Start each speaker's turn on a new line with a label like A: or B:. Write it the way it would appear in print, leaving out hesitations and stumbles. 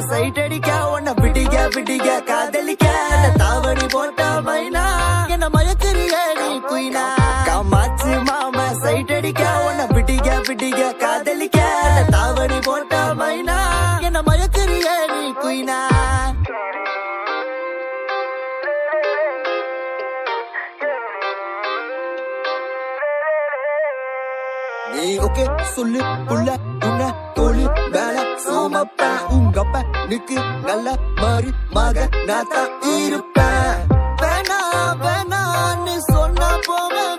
A: side அடிக்க உன்னை பிடிக்க காதலிக்க தாவணி போட்ட மைனா என்ன மயக்கிறிய நீ குயினா காமாச்சு மாமா சைட் அடிக்க உன்னை பிடிக்க காதலிக்க தாவணி போட்ட மைனா என்ன மயக்கிறிய நீ குயினா நீ ஓகே சொல்லு புள்ள உன்ன தோழி மேல சோமப்ப உங்கப்ப நிக்கு நல்ல மாதிரி மக நான் தான் இருப்பேன் வேணா வேணான்னு சொன்ன போவேன்